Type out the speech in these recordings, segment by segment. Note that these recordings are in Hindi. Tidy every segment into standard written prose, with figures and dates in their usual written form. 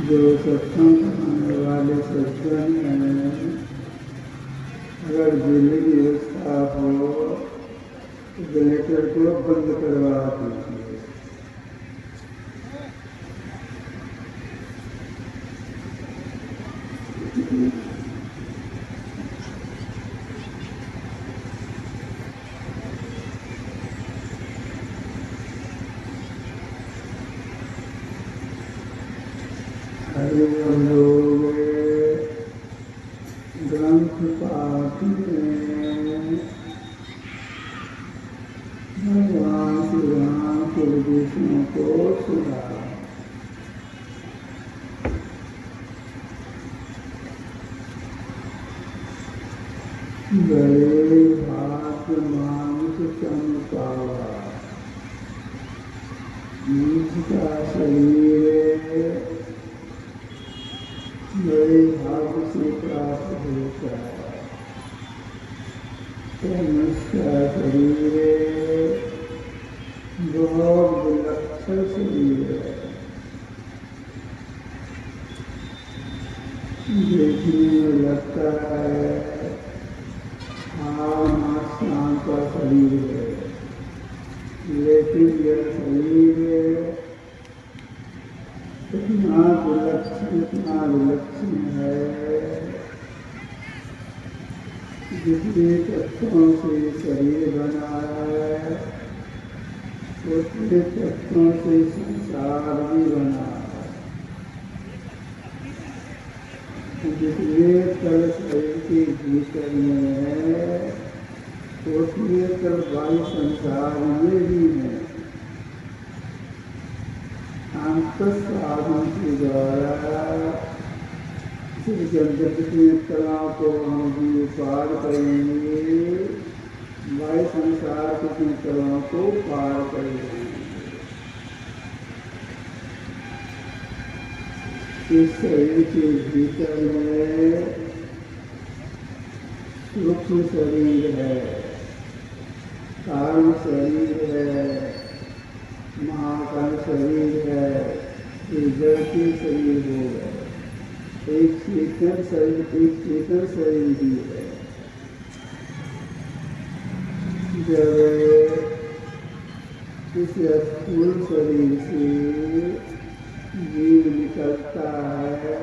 जो सत्संग करने वाले सज्जन हैं, अगर बिजली की व्यवस्था हो तो जनरेटर को बंद करवा दीजिए। हम लोग ग्रंथ पाठ में भगवान श्री राम के उपदेशों को सुना। बड़े भात मांस तन पावा, नीच का शरीर बड़े भाग से प्राप्त होता है। मनुष्य का शरीर बहुत विलक्षण शरीर है, देखने में लगता है शाम का शरीर है, लेकिन यह शरीर इतना विलक्षण है। जितने तत्वों से शरीर बना है, उतने तत्वों से संसार भी बना है। जितने तल शरीर के भीतर में है, उतने तल बाह्य संसार में भी है। साधन के द्वारा जितने तलाव को हम भी पार करेंगे, वायु संसार के तलाव को पार करेंगे। इस शरीर के भीतर में सूक्ष्म शरीर है, कारण शरीर है, महाकाल शरीर है, जड़ती शरीर हो गए। एक चेतन शरीर भी है। जब इस स्थूल शरीर से जीव निकलता है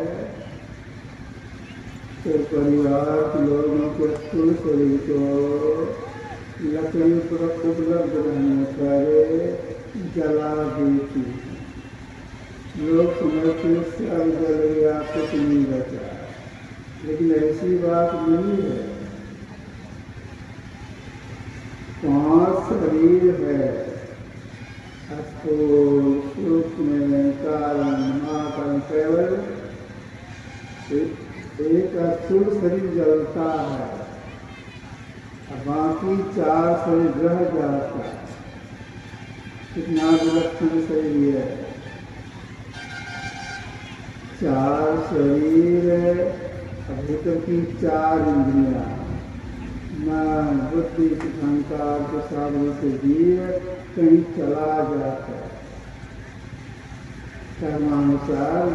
तो परिवार के लोगों के स्थूल शरीर को लकड़ी पर उपलब्ध रहने पर जला देती। लोग समझते सब जल गया, कुछ नहीं बचा, लेकिन ऐसी बात नहीं है। 5 शरीर है, स्थूल, सूक्ष्म, कारण, महाकाल। केवल एक स्थूल शरीर जलता है, बाकी 4 शरीर रह जाता है। कितना विलक्षण शरीर है। 4 शरीर, भीतर की 4 इंद्रियां, मन, बुद्धि, अहंकार के साधन से जीव कहीं चला जाता है। कर्मानुसार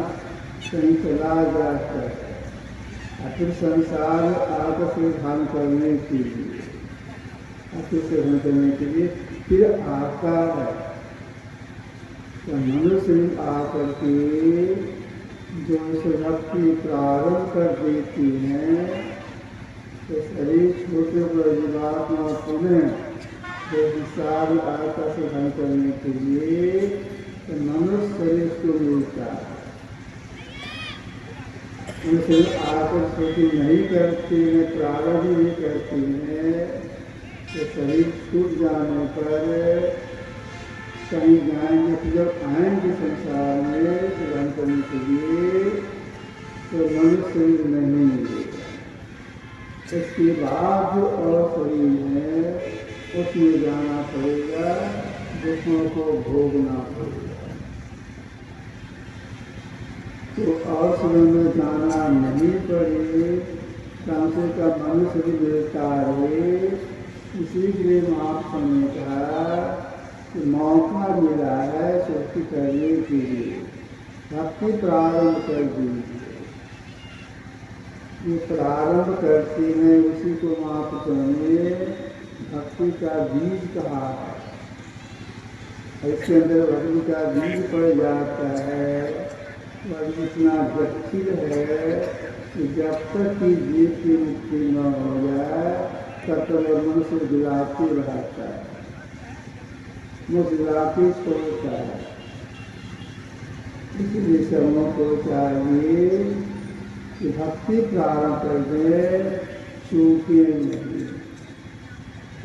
कहीं चला जाता है, फिर संसार आग से भान करने के लिए, फिर सेवन करने के लिए फिर आता है। तो मनुष्य आकर के जो भक्ति प्रारंभ कर देती हैं, तो शरीर छोटे पर जीवात्मा पुनः जो विशाल आका से धन करने के लिए तो मनुष्य शरीर को मिलता है। उनसे आकर छोटी नहीं करती हैं, प्रारंभ नहीं करती हैं, तो शरीर छूट जाने पर कहीं जाएंगे, तो जब आएंगे संसार में धन करने के लिए तो मनुष्य शरीर नहीं मिलेगा। इसके बाद जो और शरीर है उसमें जाना पड़ेगा, दुखों को भोगना पड़ेगा। तो और शरीर में जाना नहीं पड़े, कम से कम मनुष्य भी मिलता रहे। इसी के लिए महात्मा ने कहा कि मौका मिला है सृष्टि करने के लिए, भक्ति प्रारंभ कर दीजिए। ये प्रारंभ करती है, उसी को महापुरुषों ने भक्ति का बीज कहा है। इसके अंदर भक्ति का बीज पड़ जाता है, वह इतना जटिल है कि जब तक कि जीव की मुक्ति न हो जाए तब तक मनुष्य गिराते रहता है, मुझे छोड़ता है। इसलिए सबों को चाहिए कि भक्ति प्रारंभ कर दे, चूके नहीं।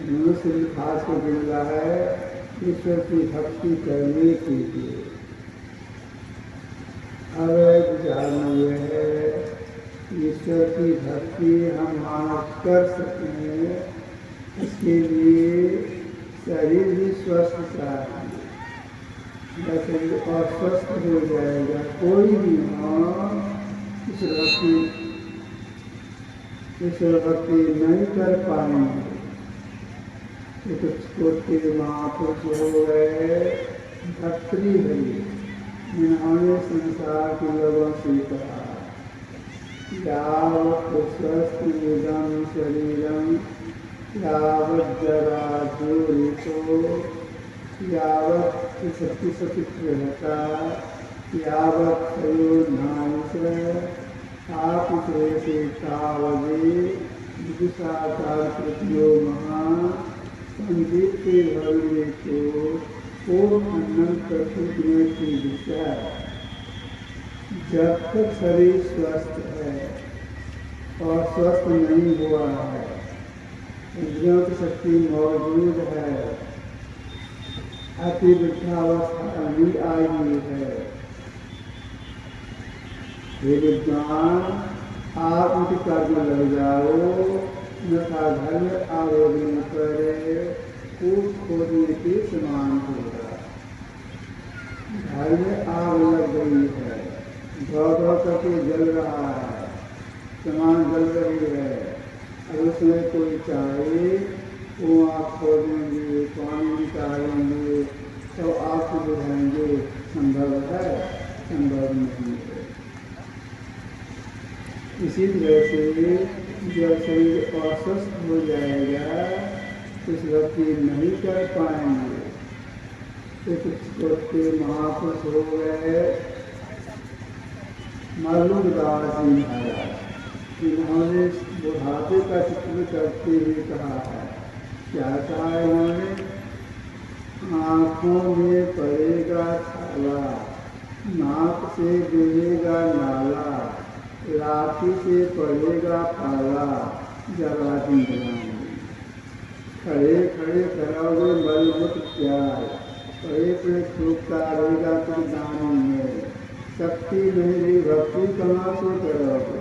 मनुष्य भी खास को मिला है ईश्वर की भक्ति करने के लिए। अब विचार यह है ईश्वर की भक्ति हम मानव कर सकें, इसके लिए शरीर भी स्वस्थ चाहिए। जब शरीर अस्वस्थ हो जाएगा, कोई भी हो ईश्वर भक्ति नहीं कर पाएंगे। कुछ छोटे महापुरुष हो गए भक्तृहरि, इन्होंने संसार के लोगों से कहा यावत् स्वस्थ शरीरम यावत् जरा जोरितो यावत् सती रहता यावत् सयोनाश आप से तावदे विदुषाकार कृत्यो महान संगीत के भव्य को अनंत प्रकृति की दिशा। जब तक शरीर स्वस्थ है और स्वस्थ नहीं हुआ है, इंद्रियों की शक्ति मौजूद है, अति वृद्धावस्था नहीं आई हुई है, हे विद्वान आप उनके कर्म लग जाओ, यथा धर्म आवेदन करे कूद खोदने के समान होगा। घर में आग लग गई है, दौड़ दौड़ करके जल रहा है, सामान जल रही है, अगर उसमें कोई चाहे वो आप खोदेंगे, पानी निकालेंगे तो आप बुझाएंगे, संभव है? संभव नहीं है। इसी तरह से जब शरीर अस्वस्थ हो जाएगा तो इस व्यक्ति नहीं कर पाएंगे। तो कुछ छोटे महापुरुष हो गए मल्लुदास जी महाराज, इन्होंने बुढ़ापे का चित्र करते हुए कहा है, क्या कहा है इन्होंने? आँखों में पड़ेगा छाला, नाक से गिरेगा नाला, लाठी से पड़ेगा पाला, जला दिंगलाएंगे। खड़े खड़े कराओगे मलमूत्र प्यार, पड़े पड़े सूखता रहेगा तुम दानों में, शक्ति नहीं रही भक्ति कहाँ से करोगे?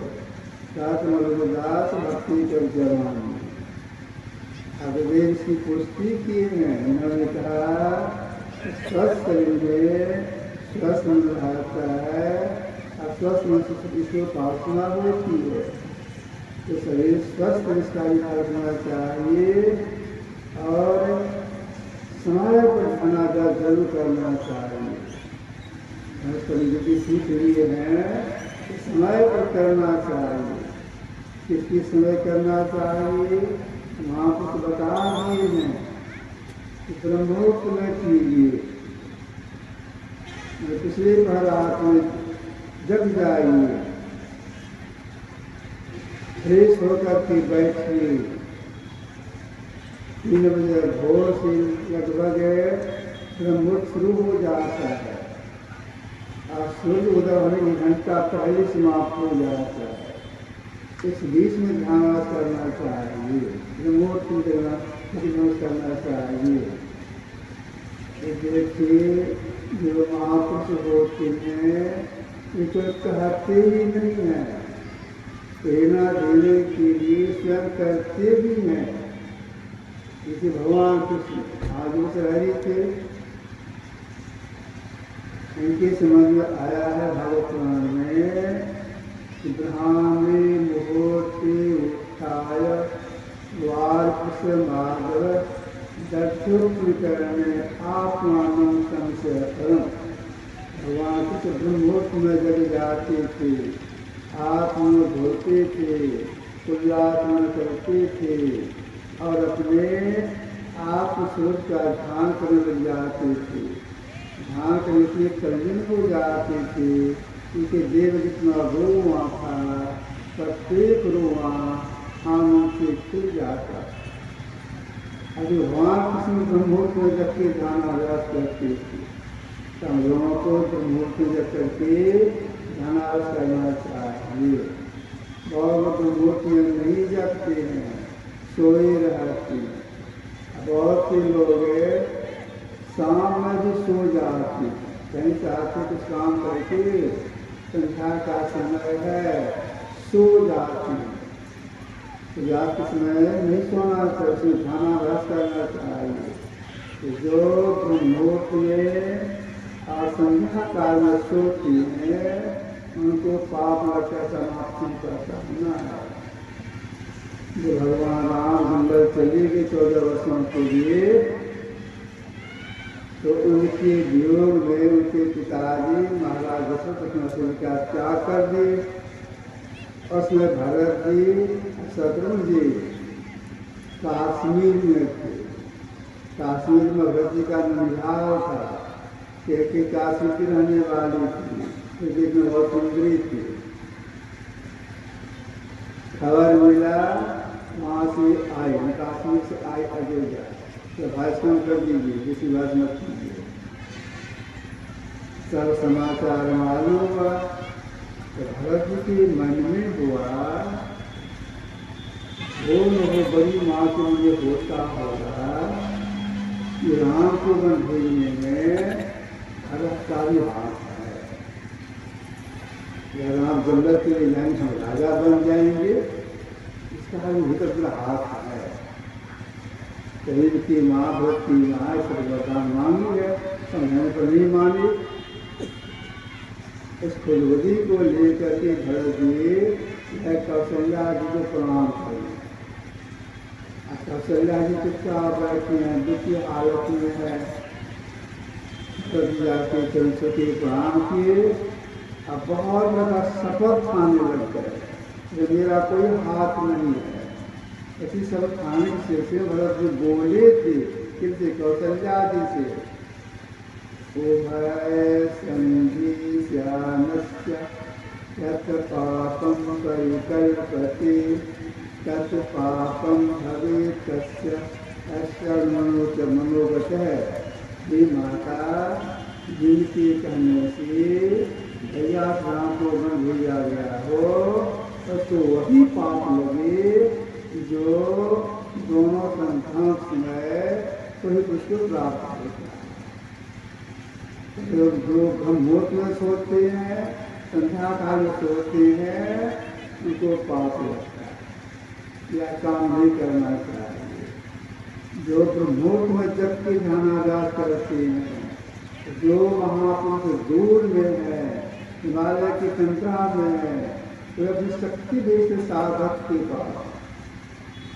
साथ मलदास भक्ति कर जवान। अब वे इसकी पुष्टि की है, उन्होंने कहा स्वस्थ शरीर में स्वस्थ मन रहता है, अस्वस्थ मन से इसको उपासना होती है। तो शरीर स्वस्थ इसका विचार करना चाहिए और समय पर खाना का जरूर करना चाहिए। कभी सीख लिए हैं तो समय पर करना चाहिए। किसकी समय करना चाहिए? महापुरुष बता दिए हैं कि ब्रह्मोक्त में कीजिए, पिछले प्रहलाद में जग जाइए, फ्रेश होकर के बैठिए। 3 बजे भोर से लगभग ब्रह्मोत्सव शुरू हो जाता है और सूर्य उदय होने की घंटा पहले समाप्त हो जाता है। इस बीच में ध्यान करना चाहिए, ब्रह्मोत्सव करना चाहिए। देखिए जो महापुरुष होते हैं ये तो कहते ही नहीं है, प्रेरणा देने के लिए स्वयं करते भी हैं। जैसे भगवान कृष्ण आदिशहरी थे, इनके समझ में आया है भागवत पुराण में कि ब्रह्मे मुहूर्ते उत्थाय वार्षमागव दक्षोपकरणे आत्मानं संशयकरम्। भगवान कृष्ण ब्रह्मोत्सव में जग जाते थे, आत्मा धोते थे, कुल्लात्मा करते थे और अपने आत्मस्वरूप का ध्यान करने लग जाते थे। ध्यान करने के लिए तल्लीन हो जाते थे। उनके देव जितना रोवां था, प्रत्येक रोवां आनंद से खुल जाता। अभी भगवान कृष्ण ब्रह्मोत्सव में जग के ध्यान अभ्यास करते थे, हम लोगों को ब्रह्मोत्सव में जग करके ध्यानाभ्यास करना चाहिए। बहुत ब्रह्मोत्सव में नहीं जगते हैं, सोए रहते हैं। बहुत से लोग शाम में भी सो जाते हैं, कहीं चाहते तो काम करके संध्या का समय है सो जाते हैं। तो रात के समय नहीं सोना चाहिए, ध्यानाभ्यास करना चाहिए। तो जो ब्रह्मोत्सव में और संध्या काल में सोती हैं उनको पाप लक्ष्य समाप्ति का सामना है। जो भगवान राम जंगल चले गए 14 वर्षों के लिए, तो उनके वियोग में उनके पिताजी महाराज दशरथ का त्याग कर दिए। उसमें भरत जी शत्रुघ्न जी काश्मीर में थे। काश्मीर में भरत जी का निहाल था कि काश्मीर की रहने वाली थी, देखने बहुत सुंदरी थी। खबर मिला वहाँ से आई, काश्मीर से आई अयोध्या, तो भाषण कर दीजिए, किसी बात मत कीजिए। सब समाचार मालूम हुआ तो भरत जी के मन में हुआ वो बड़ी माँ के मुझे होता होगा कि राम को वन भेजने में भरत का भी हाथ है। या राम जंगल के लिए जाएंगे, हम राजा बन जाएंगे, इसका भी भीतर पूरा हाथ है। शरीर की माँ भरत की माँ इस वरदान मांगी है, समझाने पर नहीं मानी। इस फुलवती को लेकर के भरत जी कौशल्या जी को प्रणाम करें। कौशल्या जी चुपचाप बैठे हैं, दुखी हालत में है। तब जाके चंद्र के प्रणाम किए। अब बहुत बड़ा शपथ खाने लग गए कि मेरा कोई हाथ नहीं है। ऐसी शपथ खाने से भरत जी बोले थे किसी कौशल्या जी से, उभय संधि श्यामस्य यत् पापं परिकल्पते तत् पापं भवेत् तस्य मनोगतः। ये माता जिनके कहने से भैया राम को मन भेजा गया हो तो वही पाप लगे जो दोनों संतान समय कोई उसको प्राप्त होता है। जो ब्रह्मोत्सव में सोचते हैं, संध्या काल में सोचते हैं, उनको पाप लगता है। यह काम नहीं करना चाहिए। जो ब्रह्मोत्सव में जग के ध्यानाभ्यास करते हैं, जो महापुरुष दूर में है, हिमालय की तंत्रा में है, तो अपनी शक्ति देश साधक के पास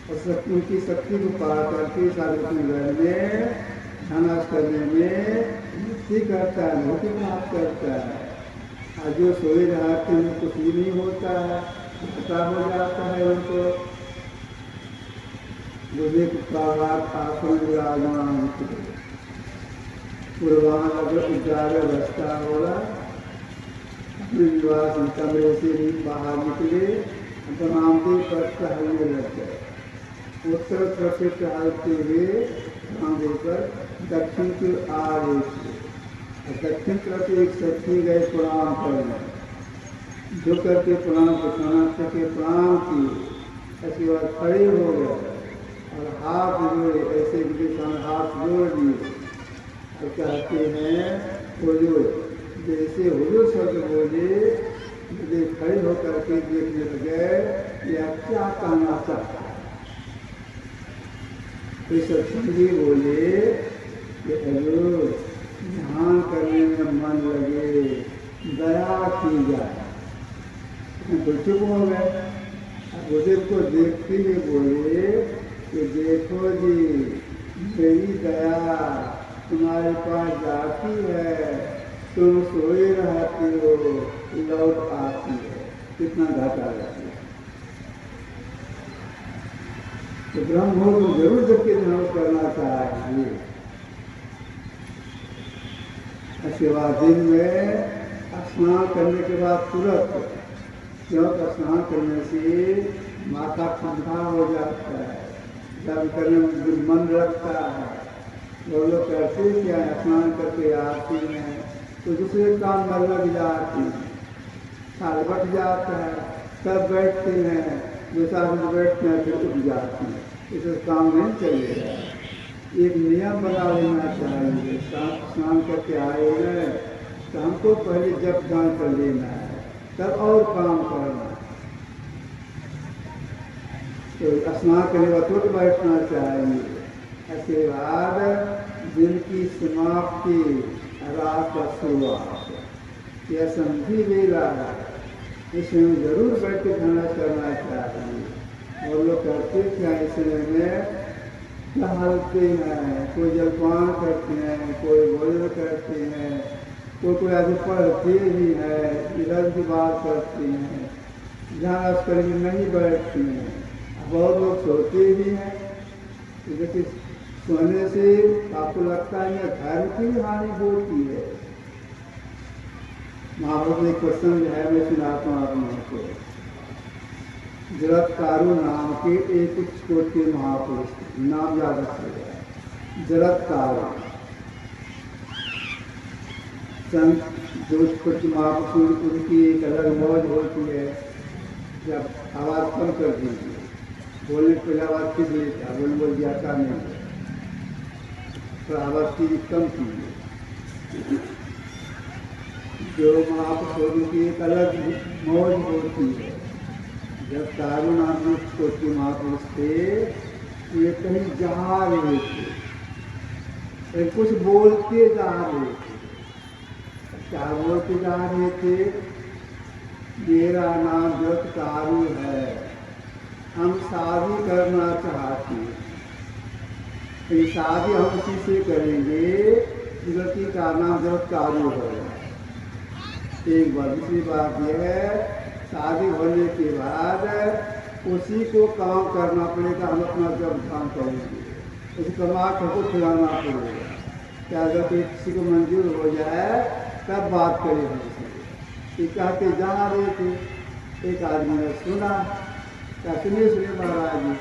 और उनकी शक्ति को पा करके साधक में ध्यानाभ्यास करने में मुक्ति करता है, मुक्ति प्राप्त करता है। और जो सोए रहते हैं कुछ भी नहीं होता है, पता हो जाता है उनको। मुझे आसन विराजमान पूर्वान ग्यारह बजता होगा, अपने निवास कमरे से भी बाहर निकले, बनामते पर टहलने लग गए। उत्तर तरफ से टहलते हुए बांधे पर दक्षिण की आ रही थी। दक्षिण तरफ एक सखी गए प्रणाम करने, जो करके प्रणाम करना सके प्रणाम किए। ऐसी बात खड़े हो गए और हाथ जोड़े, ऐसे हाथ जोड़ दिए और कहते हैं हुजूर, जैसे हुजूर शब्द बोले, मुझे खड़े होकर के देखने लगे या क्या कहना चाहता है। तो सत्संगी बोले कि हुजूर, ध्यान करने में मन लगे, दया की जाए। तो चुप हो गए। बुजुर्ग को देखते हुए बोले कि देखो जी, मेरी दया तुम्हारे पास जाती है, तुम सोए रहते हो, लौट आती है, कितना घाटा जाती है। तो ब्रह्म हो तो जरूर सबके ध्यान करना चाहिए। इसके बाद दिन में स्नान करने के बाद तुरंत, क्योंकि स्नान करने से माथा ठंडा हो जाता है, जब करने में मन लगता है। वो लोग करते क्या है, स्नान करके आती हैं तो दूसरे काम में लग जाती हैं, साल बट जाता है, तब बैठते हैं, दो चार मिनट बैठते हैं फिर उठ जाती हैं। इसे काम नहीं चलेगा। एक नियम बना लेना चाहिए, स्नान करके आए हैं तो हमको पहले जप ध्यान कर लेना है, तब और काम करना। तो स्नान करने के बाद तुरंत बैठना चाहिए। इसके बाद दिन की समाप्ति, रात का शुरुआत, यह संधि वेला है, इसमें जरूर बैठ के ध्यान करना चाहिए। और लोग करते क्या, इसमें में टहलते हैं, कोई जलपान करते हैं, कोई भोजन करते हैं, कोई आदमी पढ़ते भी है, इधर की बात करते हैं, जहाँ करके नहीं बैठते हैं। बहुत लोग सोते भी हैं। देखिए, सोने से आपको लगता है या धर्म की हानि होती है। महाभारत में एक प्रसंग है, मैं सुनाता हूँ आप लोगों को। जरत्कारु नाम के एक छोटे महापुरुष, नाम याद रखिएगा, जरत्कारु। संत जो छोटे महापुरुष, उनकी एक अलग मौज होती है। जब आवाज़ कम कर दीजिए, बोलने के पहले आवाज़ किस लेता, बोल जाता नहीं, तो आवाज़ की कम कीजिए। जो महापुरुषों की एक अलग मौज होती है। जब तारू नाम छोटे महापुरुष थे, ये कहीं जा रहे थे, कुछ बोलते जा रहे थे। क्या बोलते जा रहे थे? मेरा नाम जरत्कारु है, हम शादी करना चाहते हैं, शादी हम उसी से करेंगे जिसकी का नाम जरत्कारु है। एक बार। दूसरी बात यह है, शादी होने के बाद उसी को काम करना पड़ेगा, हम अपना जब काम करेंगे, उस कमा को खिलाना पड़ेगा। क्या अगर किसी को मंजूर हो जाए तब बात करें हमसे। ये कहते जा रहे थे, एक आदमी ने सुना, क्या सुनिए महाराज जी,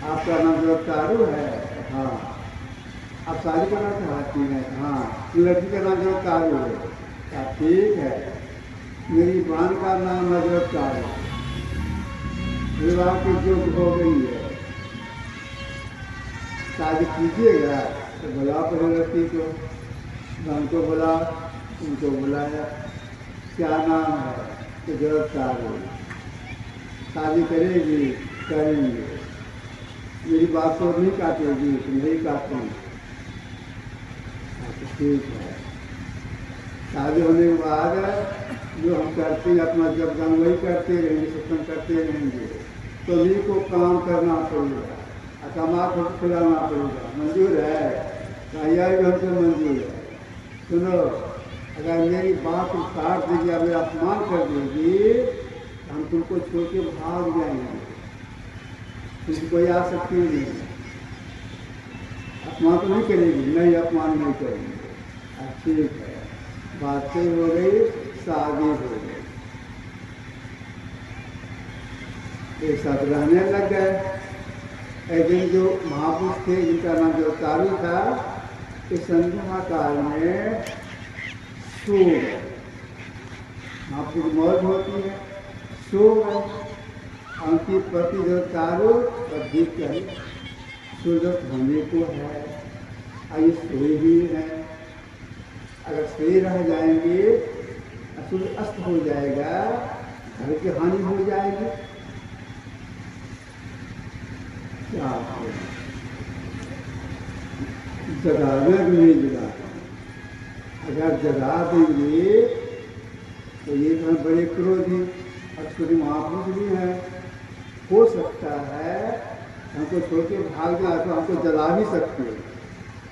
आपका नाम जरत्कारु है? हाँ। आप शादी करना चाहती हैं? हाँ। लड़की का नाम जरत्कारु है? क्या ठीक है, मेरी बहन का नाम है जरत्कारु, विवाह की योग्य हो गई है, शादी कीजिएगा? तो बुला पड़े लड़की को, बहन को बुला, उनको बुलाया, क्या नाम है? तो जरत्कारु। शादी करेगी? करेंगे। मेरी बात तो नहीं काटेगी? नहीं काटेंगे। ठीक है। शादी होने के बाद जो हम करते हैं अपना जब हम वही करते रहेंगे, सत्संग करते रहेंगे, तो नहीं को काम करना पड़ेगा, कमा को खिलाना पड़ेगा। मंजूर है? कहिए भी हमको मंजूर है। सुनो, अगर मेरी बात तुम काट देगी या मेरा अपमान कर देगी तो हम तुमको छोड़ के भाग जाएंगे, तुमको कोई आ सकती नहीं। अपमान तो नहीं करेगी? नहीं, अपमान नहीं करेंगे। ठीक है, बातें हो गई, शादी हो गई, एक साथ रहने लग गए। एक दिन जो महापुरुष थे जिनका नाम जो तारू था, इस संध्या काल में सो गए। महापुरुष मौज होती है, सो गए। उनकी पति जो तारू तब कही सूरज होने को है, आइए सोए ही है, अगर सोए रह जाएंगे सूर्य अस्त हो जाएगा, घर की हानि हो जाएगी। क्या जगाना भी नहीं जगा, अगर जगा देंगे तो ये तो बड़े क्रोधी अक्षुरी महापुरुष भी हैं, हो सकता है हमको छोड़ के भाग जाए तो हमको जला भी सकते हो,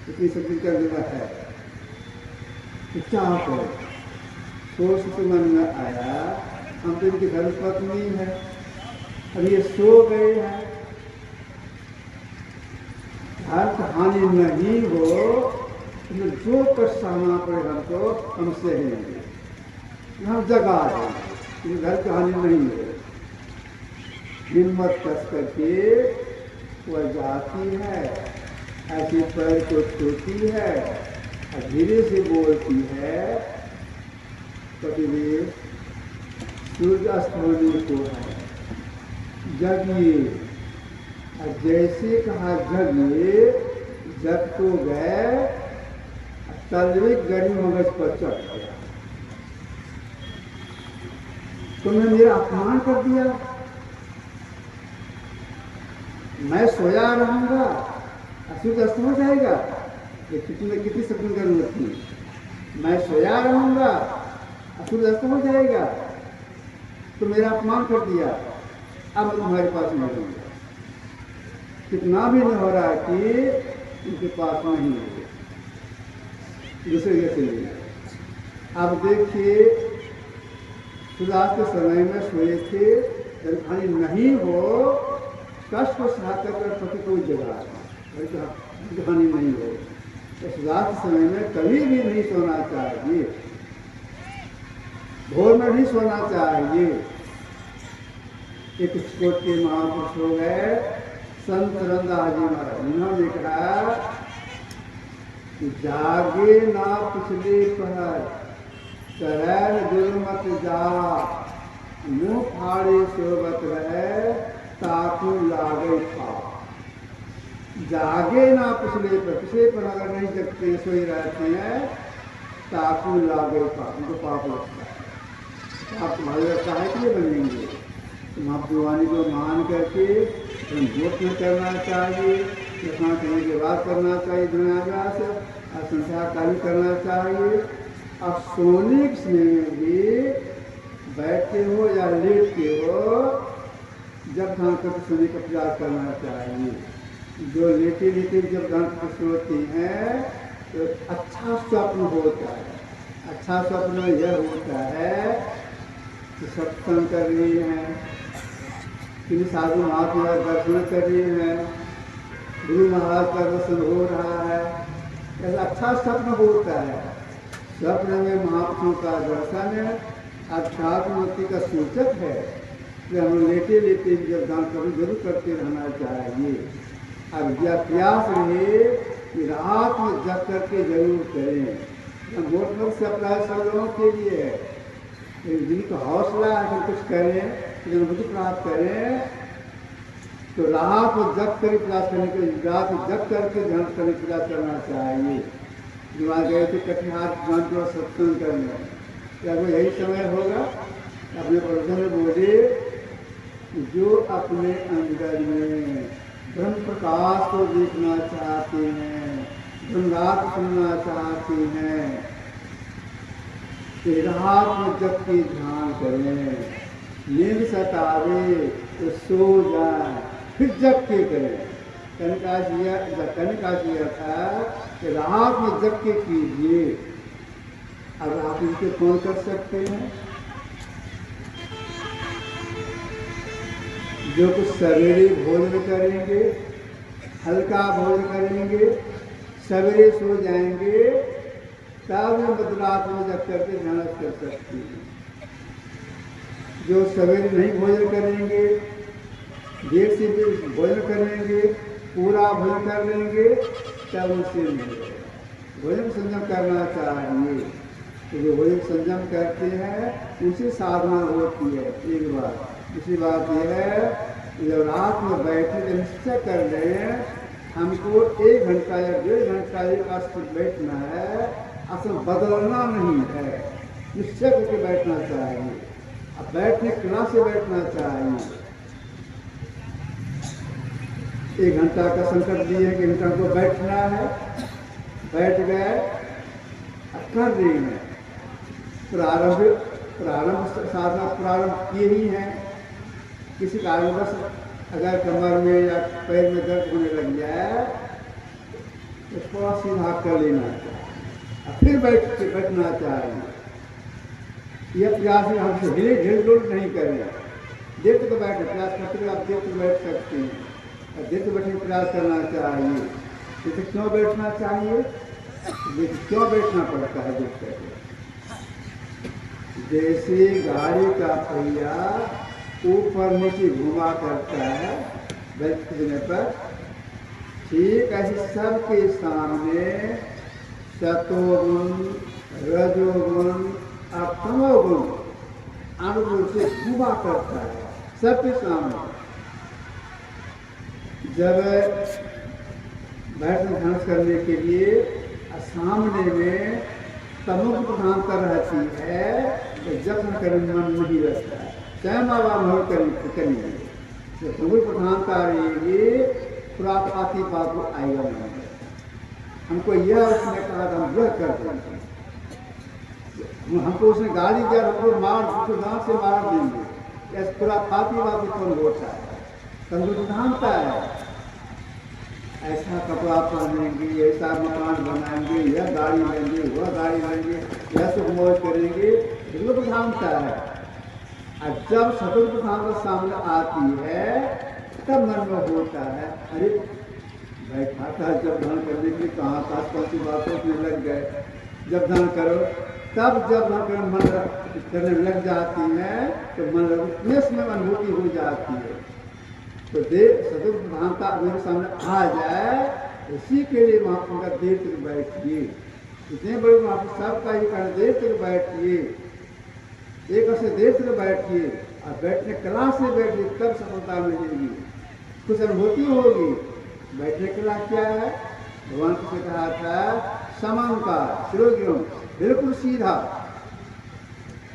इतनी शक्ति कर देना है। तो क्या करें? सोच तो मन में आया, हम तो इनके घर पत्नी है, अब ये सो गए हैं, घर हानि नहीं हो तो जो कष्ट सहना पड़े हमको हम सहेंगे, हम जगा देंगे, घर की हानि नहीं हो। हिम्मत कस करके वह जाती है, ऐसे पैर को छूती है और धीरे से बोलती है, पतिदेव सूर्य अस्त होने को है, जगिए। और जैसे कहा जगिए, जग तो गए, तलवे गरी मगज पर चढ़ गया। तुमने मेरा अपमान कर दिया, मैं सोया रहूंगा, सूर्य अस्त हो जाएगा। ये कितनी सपन जरूरत थी, मैं सोया रहूंगा, सूर्य अस्त हो जाएगा, तो मेरा अपमान कर दिया, अब मैं तुम्हारे पास नहीं रहूंगा। कितना भी नहीं हो रहा कि उनके पास नहीं है, दूसरे के लिए। अब देखिए, सूर्यास्त के समय में सोए थे, जब हानि नहीं हो, कष्ट को सहकर कर पति को जगा, हानि नहीं हो। तो सूर्यास्त समय में कभी भी नहीं सोना चाहिए, भोर में नहीं सोना चाहिए। एक छोटे महापुरुष हो गए संत रंगदास जी महाराज, उन्होंने कहा जागे ना पिछले पहर, चरैन दुर्मत जा, मुँह फाड़े सोबत रहे, ताकू लागे खा। जागे ना पिछले पर अगर नहीं जगते सोए रहते हैं, ताकू लागे खा, उनको पाप लगता है। आप तुम्हारे लगता है कि ये बनेंगे, तुम आप दीवानी को मान करके तुम वोट न करना चाहिए, स्नान करने के बाद करना चाहिए धन्यवाद, और संध्या काल करना चाहिए। और सोने के समय में भी बैठते हो या लेटते हो, जब ध्यान करके सोने का प्रयास करना चाहिए। जो लेटे लेटे जब ध्यान करके सोते हैं तो अच्छा स्वप्न होता है। अच्छा स्वप्न यह होता है कि सत्संग कर रही हैं, किसी साधु महात्मा दर्शन कर रही हैं, गुरु महाराज का दर्शन हो रहा है, ऐसा अच्छा स्वप्न होता है। स्वप्न में महापुरुषों का दर्शन आध्यात्मिक का सूचक है कि हम लेटे लेटे जब दान कभी जरूर करते रहना चाहिए। अब यह प्रयास रहे कि रात में जग करके जरूर करें। मोटमोट से अपना सब लोगों के लिए है, जिनका हौसला है कि कुछ करें, अनुभूति प्राप्त करें, तो रात में जग कर प्रयास करने के, रात में जग करके ध्यान करने का प्रयास करना चाहिए। वहाँ गए थे कटिहार ध्यान के सत्संग करने, क्या वो यही समय होगा? अपने प्रवचन में बोले, जो अपने अंदर में ब्रह्म प्रकाश को देखना चाहते हैं, ब्रह्मरात सुनना चाहते हैं, रात में जग के ध्यान करें, नींद सतावे तो सो जाए, फिर जग के करें। कनिकाश यह था कि रात में जग के कीजिए। अब किसी को फोन कर सकते हैं। जो कुछ सवेरे भोजन करेंगे, हल्का भोजन करेंगे, सवेरे सो जाएंगे, तब मध्यरात में जग करके ध्यान कर सकते हैं। जो सवेरे नहीं भोजन करेंगे, देर से भी भोजन करेंगे, पूरा भोजन कर लेंगे, तब उनसे नहीं भोजन संयम करना चाहिए। तो जो भोजन संयम करते हैं उसी साधना होती है। एक बात। दूसरी बात यह है कि जब रात में बैठने का निश्चय कर लें, हमको 1 घंटा या 1.5 घंटा एक आसन बैठना है, आसन बदलना नहीं है, निश्चय करके बैठना चाहिए। अब बैठने कला से बैठना चाहिए। 1 घंटा का संकट दिए है कि 1 घंटा को बैठना है, बैठ गए, कर रही हैं प्रारंभ साधना प्रारंभ किए ही हैं। किसी कारणवश अगर कमर में या पैर में दर्द होने लग जाए तो थोड़ा सीधा कर लेना चाहिए, फिर बैठना चाहिए। यह प्रयास हमसे ढिल डुल नहीं करें। देर तक बैठे प्रयास करते हुए आप देर तक बैठ सकते हैं, देर तक बैठने का प्रयास करना चाहिए। जैसे क्यों बैठना चाहिए, क्यों बैठना पड़ता है देख करके। जैसे गाड़ी का पहिया ऊपर नीचे घुमा करता है बैठने पर, ठीक ऐसे सबके सामने सतोगुण, रजोगुण और तमोगुण अनुगुण से घुमा करता है सबके सामने। जब बैठने ध्यान करने के लिए सामने में तमोगुण प्रधानता रहती है, तो जब करने मन नहीं रहता है, चाहे माँ बाप मोड़ करेंगे, तो तमोगुण प्रधानता रहेगी, प्राप्त आती बात को आएगा नहीं। हमको यह उसने कहा था, हम यह कर देंगे। हमको उसने गाली दिया, हमको मार दांत से मार देंगे, पूरा पाती बात कौन होता है, तमोगुण प्रधानता है। ऐसा कपड़ा पहनेंगे, ऐसा मकान बनाएंगे, यह गाड़ी लेंगे, वह गाड़ी लेंगे, यह सुख मौज करेंगे, बिल्कुल प्रधानता है। और जब सतुर प्रधानता सामने आती है तब मन में होता है, अरे बैठा था जब ध्यान करने के लिए, कहाँ पास कौन सी बातों में लग गए। जब ध्यान करो तब जब ध्यान करो मन करने लग जाती है तो मन में अनुभूति हो जाती है। तो सतुर प्रधानता मेरे सामने आ जाए, इसी के लिए महापुरुष का देर तक बैठिए। इतने बड़े महापुरुष सबका ही कहना, देर तक बैठिए, एक से देर तक बैठिए, और बैठने कला से बैठिए, तब सफलता मिलेगी, कुछ अनुभूति होगी। बैठने कला क्या है, भगवान ने कहा था समांकार शिरोग्रम, बिल्कुल सीधा।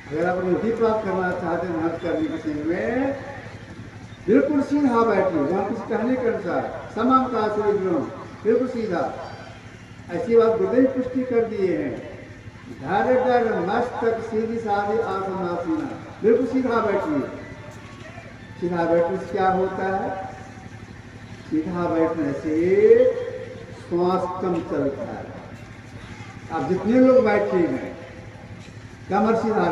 अगर आप अनुभूति प्राप्त करना चाहते हैं नाच करने के समय में, बिल्कुल सीधा बैठिए, वहाँ कुछ कहने के अनुसार समान का शिरोग्रम, बिल्कुल सीधा। ऐसी बात गुरुदेव पुष्टि कर दिए हैं। धैर्य मस्तक सीधी साधी आसनासीना, बिल्कुल सीधा बैठिए। सीधा बैठने से क्या होता है, सीधा बैठने से श्वास कम चलता है। अब जितने लोग बैठे हैं कमर सीधा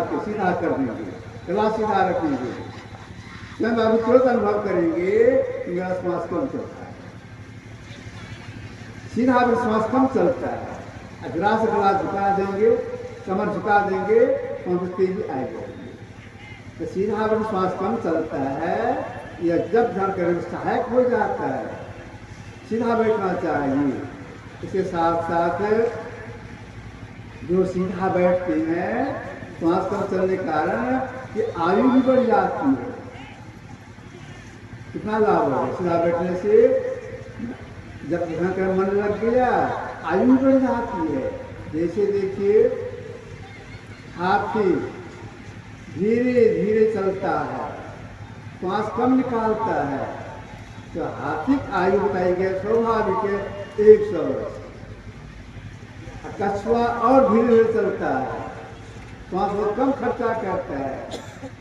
कर देंगे, गला सीधा रखेंगे, स्वयं अभी तुरंत अनुभव करेंगे कि मेरा श्वास कम चलता है। सीधा भी श्वास कम चलता है। अजरा से गला झुका देंगे, कमर झुका देंगे, तो तेजी आ जाएगी। तो सीधा भी श्वास कम चलता है, या जब ध्यान करने में सहायक हो जाता है। सीधा बैठना चाहिए। इसके साथ साथ जो सीधा बैठते हैं, श्वास कम चलने के कारण कि आयु भी बढ़ जाती है। कितना लाभ है सीधा बैठने से, जब ध्यान करने मन लग गया आयु भी बढ़ जाती है। जैसे देखिए हाथी धीरे धीरे चलता है, श्वास कम निकालता है, तो हाथी की आयु बताई गई स्वाभाविक है 100 वर्ष। कछुआ और धीरे धीरे चलता है, श्वास बहुत कम खर्चा करता है,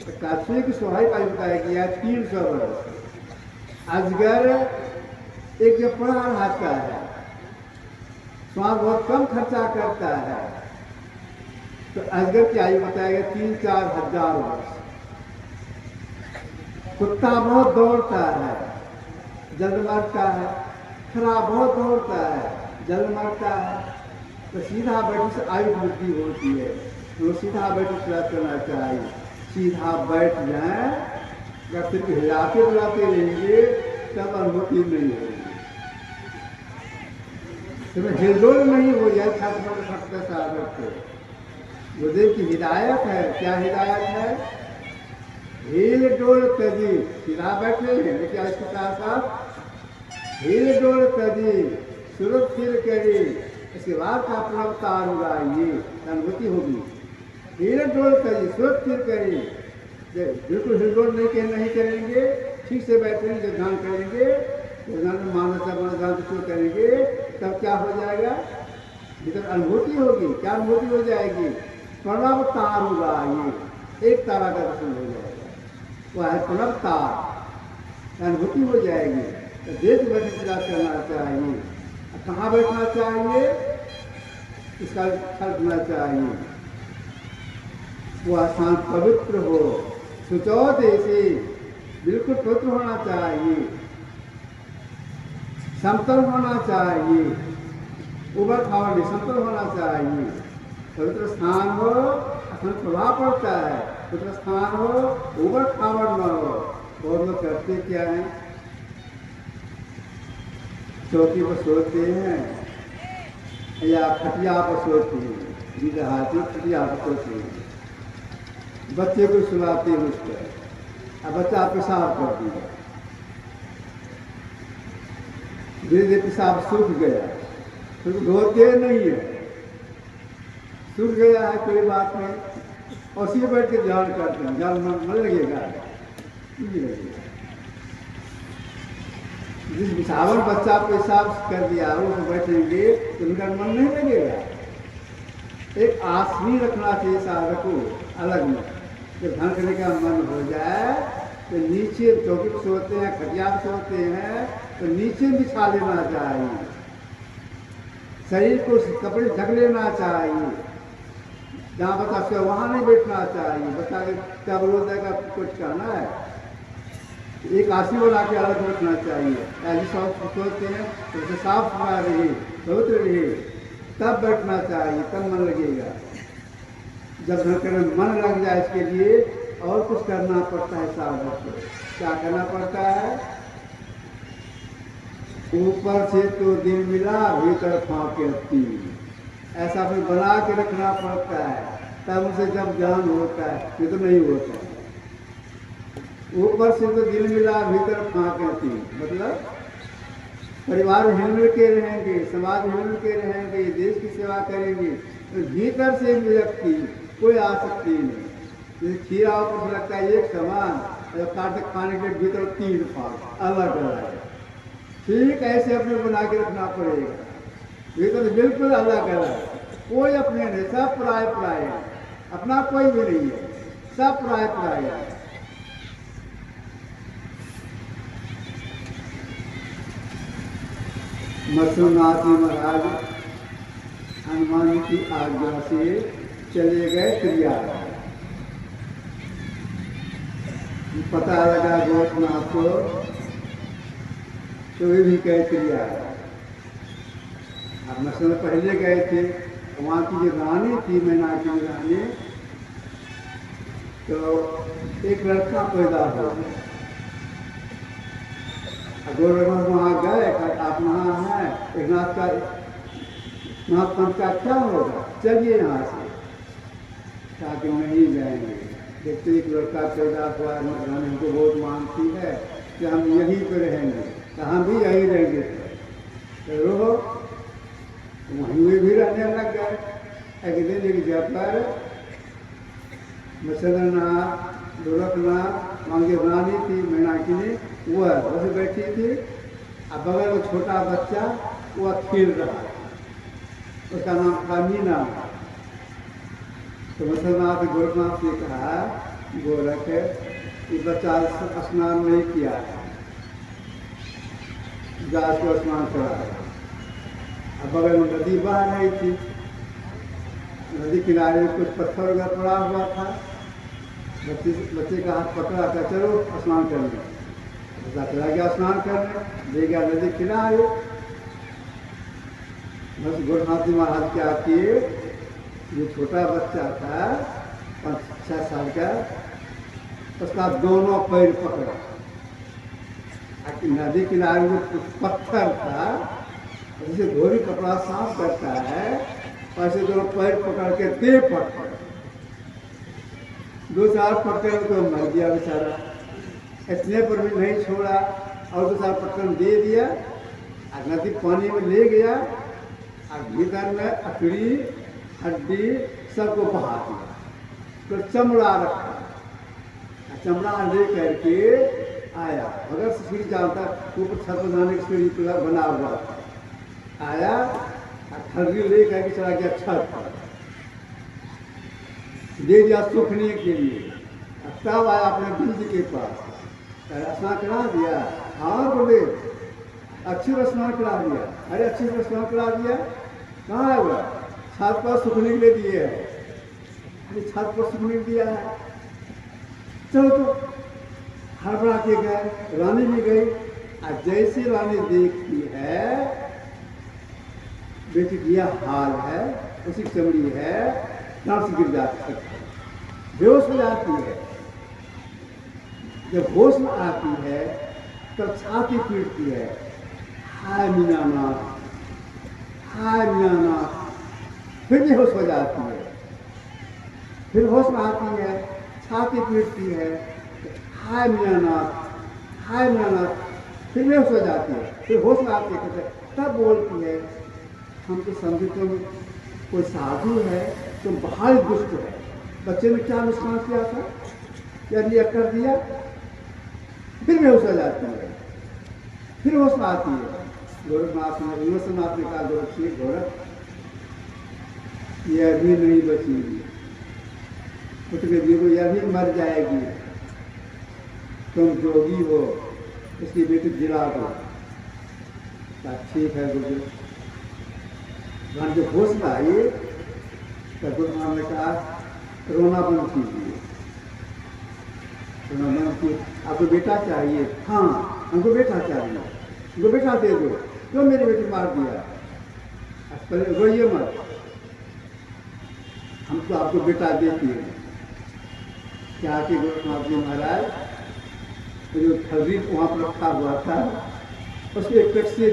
तो कछुए की स्वाभाविक आयु बताई गई है 300 वर्ष। अजगर एक जगह पड़ा रहता है, श्वास बहुत कम खर्चा करता है, तो अजगर की आयु बताया गया 3-4 हजार वर्ष। कुत्ता बहुत दौड़ता है, जल्द मरता है। खराब बहुत दौड़ता है, जल्द मरता है। तो सीधा बैठने से आयु वृद्धि होती है। तो सीधा बैठ प्रयास करना चाहिए। सीधा बैठ जाए, अगर सिर्फ हिलाते बुलाते रहेंगे तब अनुभूति नहीं होगी। तुम्हें हिलडोल नहीं हो जाए छठ सागर को। गुरुदेव की हिदायत है। क्या हिदायत है? हिल डोल तजी, सीधा बैठे हैं लेकिन इसके साथ साथ हिल डोल तजी, सुरक्षित करी, इसके बाद का अपना अवतार होगा, ये अनुभूति होगी। हिल डोल तजी, सुरक्षित करी, बिल्कुल हिल डोल नहीं करेंगे, ठीक से बैठेंगे, ध्यान करेंगे, ध्यान शुरू करेंगे, तब क्या हो जाएगा? भीतर अनुभूति होगी। क्या अनुभूति हो जाएगी? प्रणव तार होगा, ये एक तारा का दर्शन हो जाएगा। वह है प्रणव तार, अनुभूति हो जाएगी। तो देश बैठे प्रयास करना चाहिए। कहाँ बैठना चाहिए? इसका करना चाहिए। वह स्थान पवित्र हो, सुचौ देशी, बिल्कुल पवित्र होना चाहिए, समतल होना चाहिए, उबड़ खाबड़ नहीं, समतल होना चाहिए। पवित्र स्थान हो, अपना प्रभाव पड़ता है। पवित्र स्थान हो, उबड़ खाबड़ न हो। बहुत लोग करते क्या हैं? चौकी पर सोते हैं या खटिया पर सोते हैं, सीधा हाथी खटिया पर सोते हैं। बच्चे को सुलाते हैं उस पर, अब बच्चा पेशाब कर दिया, धीरे धीरे पेशाब सूख गया, फिर धोते नहीं है, सूख गया है, कोई बात नहीं, और सीधे बैठ के ध्यान करते हैं। ध्यान मन लगेगा, नहीं लगेगा। जिस बिछावन बच्चा पेशाब कर दिया वो बैठेंगे तो उनका मन नहीं लगेगा। एक आसनी रखना चाहिए साधक को अलग में। जब ध्यान करने का मन हो जाए तो नीचे चौकी पर सोते हैं, खटिया पर सोते हैं, तो नीचे बिछा लेना चाहिए। शरीर को कपड़े ढक लेना चाहिए। जहाँ बता से वहाँ नहीं बैठना चाहिए। बता के क्या बोल देगा, कुछ कहना है। एक आसी बना के अलग बैठना चाहिए। ऐसी सोचते हैं तो उसे साफ सुथरा रहे, पवित्र रहे, तब बैठना चाहिए, तब मन लगेगा। जब ध्यान करने मन लग जाए इसके लिए और कुछ करना पड़ता है साधक को। क्या करना पड़ता है? ऊपर से तो दिल मिला, भीतर फांके तीर, ऐसा भी बना के रखना पड़ता है, तब उसे जब ज्ञान होता है। ये तो नहीं होता है। ऊपर से तो दिल मिला, भीतर फांके तीर, मतलब परिवार हिल के रहेंगे, समाज हिल के रहेंगे, देश की सेवा करेंगे, तो भीतर से व्यक्ति कोई आसक्ति नहीं। जैसे खीरा ऊपर से लगता है एक समान, काट खाने के भीतर 3 फांक अलग अलग। ठीक ऐसे अपने बना के रखना पड़ेगा। भीतर बिल्कुल अलग अलग, कोई अपने नहीं, सब पराये पराये, अपना कोई भी नहीं है, सब पराये पराये है। मत्स्यनाथ महाराज हनुमान की आज्ञा से चले गए क्रिया। पता लगा गोरखनाथ को, तो वे भी कह क्रिया। अब मसल पहले गए थे, वहाँ की जो रानी थी, मैना की रानी, तो एक लड़का पैदा हो गया। गोरखनाथ वहाँ गए, आप वहाँ हैं, एक नाथ का नाथ का क्या होगा, चलिए यहाँ से। ताकि नहीं जाएंगे। देखते एक लड़का पैदा हुआ, रानी हमको बहुत मानती है कि हम यहीं पर रहेंगे, तो हम भी यहीं रहेंगे। तो रहो, वहीं भी रहने लग गए। एक दिन एक जगह पर मत्स्यनाथ, गोरखनाथ, वहाँ की रानी थी मैनाकिनी, वह बस बैठी थी। अब बगल में छोटा बच्चा वह खेल रहा, उसका नाम था मीना। तो मत्स्यनाथ गोरखनाथ से कहा, गोरख ये बच्चा स्नान नहीं किया है, जा को स्नान करा। अब बगल में नदी बह रही थी, नदी किनारे कुछ पत्थर वगैरह पड़ा हुआ था। बच्चे का हाथ पकड़ा कर चलो स्नान करने। बच्चा चला गया स्नान करने, ले गया नदी किनारे। बस गोरखनाथ जी महाराज क्या किए, जो छोटा बच्चा था 5-6 साल का, उसका दोनों पैर पकड़ा। नदी किनारे में कुछ पत्थर था, जैसे धोरी कपड़ा साफ करता है वैसे दोनों पैर पकड़ के दे पकड़ 2-4 पटकन तो मर गया बेचारा। इतने पर भी नहीं छोड़ा और 2-4 पटकन दे दिया और नदी पानी में ले गया और भीतर में अकड़ी हड्डी सबको बहा दिया। तो चमड़ा रखा, चमड़ा ले करके आया। अगर सीढ़ी जानता ऊपर छत बनाने की सीढ़ी बना हुआ आया, खरगी ले करके चला गया छत पर, दे दिया सूखने के लिए। तब आया अपने बिंद के पास, स्नान करा दिया। हाँ बोले अच्छी स्नान करा दिया। अरे अच्छी स्नान करा दिया, कहाँ है वो? छत पर सूखने के लिए दिए है। अरे छत पर सूखने के दिया है, चलो तो हड़बड़ा के गए। रानी भी गई और जैसे रानी देखती है बेटी किया हाल है, उसी चमड़ी है, डांस गिर जाती है, बेहोश हो जाती है। जब होश में आती है तब छाती पीटती है, हाय मीनानाथ, हाय मीनानाथ। फिर बेहोश हो जाती है, फिर होश में आती है, छाती पीटती है, हाय मीनानाथ, हाय मीनानाथ। फिर बेहोश हो जाती है, फिर होश में आती है, तब बोलती है हम तो समझे तुम कोई साधु है, तुम बहुत दुष्ट है। बच्चे ने क्या नुकसान किया था, क्या लिया कर दिया। फिर बेहोश हो जाती है, फिर होश में आती है। गोरखनाथ ने कहा गोरखी गोरख यह भी नहीं बचेगी, पुत्र को यह भी मर जाएगी। तुम जोगी हो, इसकी बेटी जिला दो। ठीक है गुरु। जब होश में आई तो गुरुनाथ ने कहा रोना बंद कीजिए, रोना बंद कीजिए। आपको बेटा चाहिए? हाँ हमको बेटा चाहिए। हमको बेटा दे दो। क्यों मेरी बेटी मार दिया? पहले रोइए मत, हम तो आपको बेटा देती है। क्या कि गोरखनाथ जी महाराज जो खरीद वहाँ पर रखा हुआ था उसको एक टक से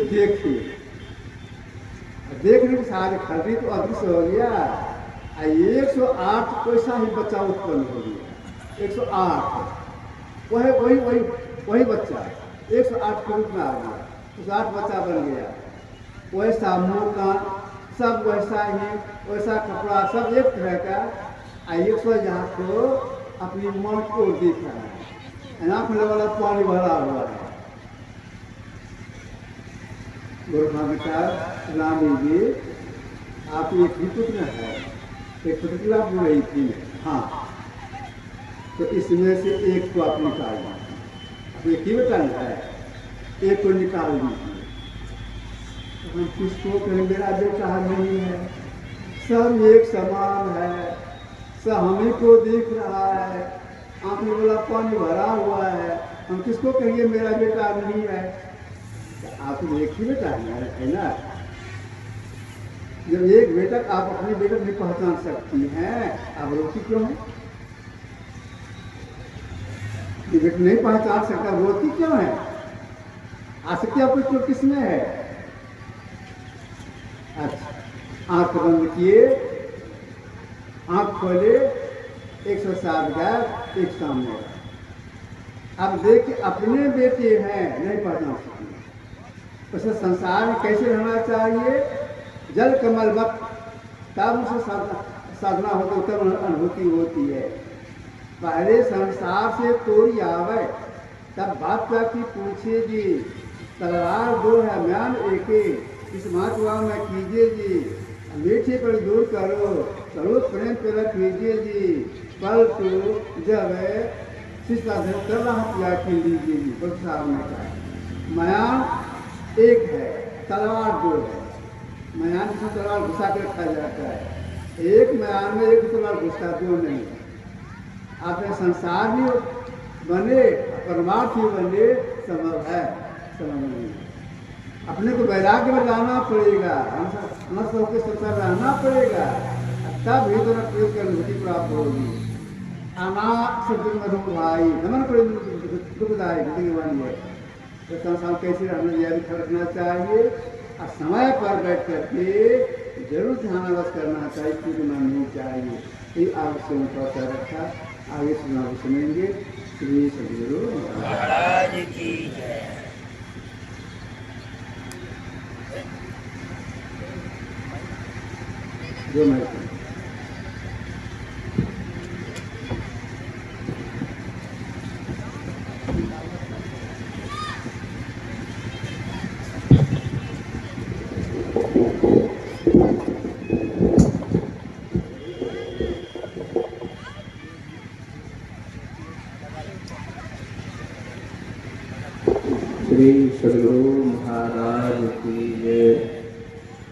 देखने के साथ खरीद तो अदृश्य हो गया। 108 पैसा ही बच्चा उत्पन्न हो गया। 108 वही बच्चा 108 के रूप में आ गया। 108 बच्चा बन गया। वैसा मुँह कान सब वैसा ही, वैसा कपड़ा सब एक तरह का। 108 को अपनी माँ की ओर देख रहा है, आँख में वाला पानी भरा हुआ है। गोरखनाथ का रानी जी आप एक ही पुत्र है, एक पुत्र बोल रही थी। हाँ तो इसमें से एक को आप निकाल दीजिए। अब एक ही बेटा है, एक को निकाल दीजिए। हम किसको कहें मेरा बेटा नहीं है, सब एक समान है, सब हमें को देख रहा है, आँख में वाला पानी भरा हुआ है। हम किसको कहेंगे मेरा बेटा नहीं है? आप एक ही बेटा है ना। जब एक बेटा आप अपने बेटा नहीं पहचान सकती हैं, आप रोती क्यों है? ये बेटा नहीं पहचान सकता, रोती क्यों है? आसक्ति आपको क्यों किसमें है? अच्छा आंख बंद किए, आंख खोले, 107 गैर एक सामने। अब देखिए अपने बेटे हैं नहीं पहचान सकते, उसे संसार में कैसे रहना चाहिए? जल कमल वक्त तब उसे साधना होती, तब अनुभूति होती है। पहले संसार से तोड़ी आवे तब बात क्या की पूछेगी। तलवार दो है म्यान एके, इस महात्मा में कीजिए जी। मीठे पर दूर करो, करो प्रेम पर कीजिए जी। कल तो जब शिष्टा कर रहा क्या की लीजिए जी। सामने का म्यान एक है, तलवार दो है। मैदान में तलवार घुसा कर रखा जाता है, एक म्यान में एक दूसरा घुसता क्यों नहीं? आपने संसार भी बने, परमार्थ भी बने, संभव है, संभव नहीं। अपने को वैराग्य में लाना पड़ेगा, नष्ट होकर संसार रहना पड़ेगा, तब ही तो प्रयोग की अनुभूति प्राप्त होगी। अनाथ शब्द में रोग भाई नमन पड़े दुखदायक जिंदगी बनी है। तो संसार कैसे रहना यह रखना चाहिए और समय पर बैठ करके जरूर ध्यानावश करना चाहिए, चूकना नहीं चाहिए। ये आवश्यक पर रखा, आगे सुनेंगे। श्री सदगुरु महाराज की जय। जो मैं श्री सदगुरु महाराज की जय।